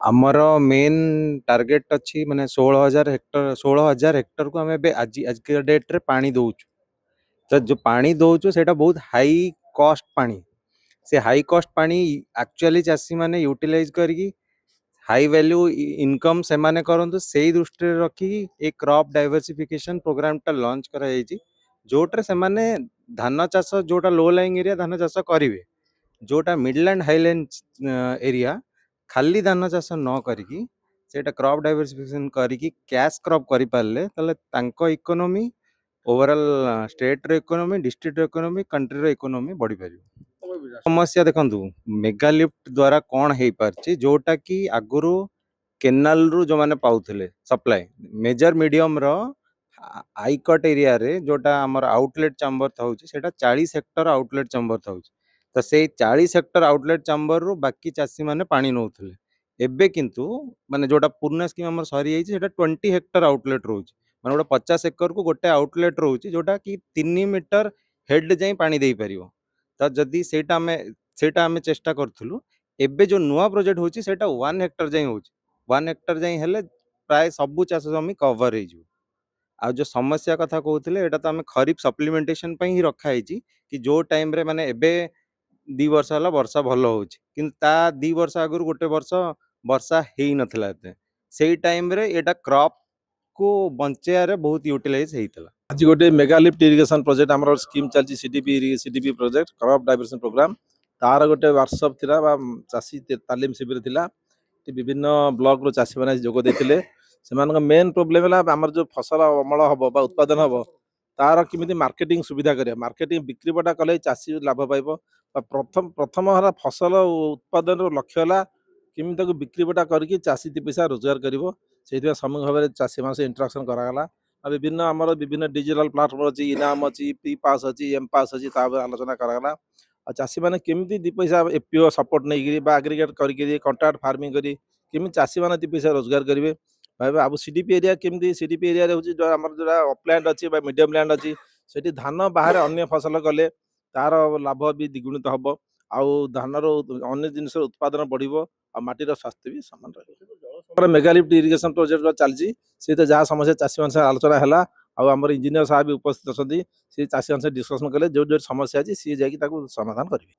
आमर main target अच्छी माने 16,000 हेक्टर को आम आज आज डेट रे पानी दौचु। तो जो पानी दौचु से बहुत हाई कॉस्ट पानी। से हाई कॉस्ट पानी एक्चुअली चाषी मैंने यूटिलाइज करके हाई वैल्यू इनकम से माने करंतु से दृष्टि रखी एक क्रॉप डाइवर्सिफिकेशन प्रोग्राम टा लॉन्च करा जोट्रे से माने धान चाष जोटा लो लाइंग एरिया धान चाष करेंगे जोटा मिडलैंड हाईलैंड एरिया खाली धान चाष न करिकी सेटा क्रॉप डाइवर्सिफिकेशन करिकी कैश क्रॉप करि पारले तले तांको इकोनॉमी ओवरऑल स्टेट रो इकोनॉमी डिस्ट्रिक्ट रो इकोनॉमी कंट्री रो इकोनॉमी बढ़ी पारिबो। समस्या देखंतु मेगा लिफ्ट द्वारा कोन हेई पारछि जोटा कि आगुरु केनाल रु जो माने पाउथिले सप्लाई मेजर मीडियम रो आईकट एरिया रे जोटा हमर आउटलेट चैम्बर थाउछि सेटा 40 हेक्टर आउटलेट चैम्बर थाउछि। तो से 40 हेक्टर आउटलेट चैम्बर रु बाकी चाषी माने पानी नौथिले एबे किंतु माने जोटा पुराना स्कीम हमर सरी जाइछि सेटा 20 हेक्टर आउटलेट रोछि माने गोटे 50 एकर को गोटे आउटलेट रोछि जोटा कि 3 मीटर हेड जाई पानी देई परिवो। तो जदि सेटा हमें चेष्टा करथुलु एबे जो नुवा प्रोजेक्ट होछि सेटा 1 हेक्टर जाई होछि 1 हेक्टर जाई हेले प्राय सबु चाष जमी कवर हे जो आ जो समस्या कथा कहते एटा तो आम खरीफ सप्लीमेंटेशन ही रखा है कि जो टाइम रे माने एबे 2 वर्ष है वर्षा भल हो ता 2 वर्ष आगु गोटे वर्ष वर्षा ही नथिला एते सेई टाइम रे एटा क्रॉप को बंचेयारे बहुत यूटिलाइज हेइतला। आज गोटे मेगा लिफ्ट इरिगेशन प्रोजेक्ट आमर स्कीम चलती CDP project crop diversion programme तार गोटे वर्कशॉप थिला बा चाषी तालीम शिविर थिला विभिन्न ब्लॉक रो चाषी माने जोग देथिले सेमानक मेन प्रॉब्लम है आमर जो फसल अमल हम बा उत्पादन हम तार किमिति मार्केटिंग सुविधा करिया मार्केटिंग बिक्री बटा कले चाषी लाभ पाइबो प्रथम प्रथम हला फसल उत्पादन रो लक्ष्य हला किमिति ताको बिक्री बटा करके चाषी 2 पैसा रोजगार करिवो सेहित समूह भाव चाषी मान से इंटरेक्शन करागला विभिन्न आमर विभिन्न डिजिटल प्लाटफॉर्म अच्छी इनाम अच्छी पी पास अच्छी एम पास अच्छी आलोचना करागला और चाषी मैंने केमी 2 पैसा एपीओ सपोर्ट नहीं एग्रीगेट करके कंट्राक्ट फार्मिंग करी केमी चाषी मैंने 2 पैसा रोजगार करेंगे भाई अब सीडीपी एरिया केमी सीडीपी एरिया जो आम जो अपलैंड अच्छी मीडियम लैंड अच्छी से धान बाहर अन्य फसल कले तार लाभ भी द्विगुणित हम आउ धान अन्य जिन उत्पादन बढ़ो और माटीर स्वास्थ्य भी सामान रही मेगा लिफ्ट इरिगेशन प्रोजेक्ट चलती सी तो जहाँ समस्या चाषी मान आलोचना है आमर इंजीनियर साहब भी उपस्थित अच्छा सी चाषी मान डिस्कसन कले जो जो समस्या अच्छी सी जा समाधान करेंगे।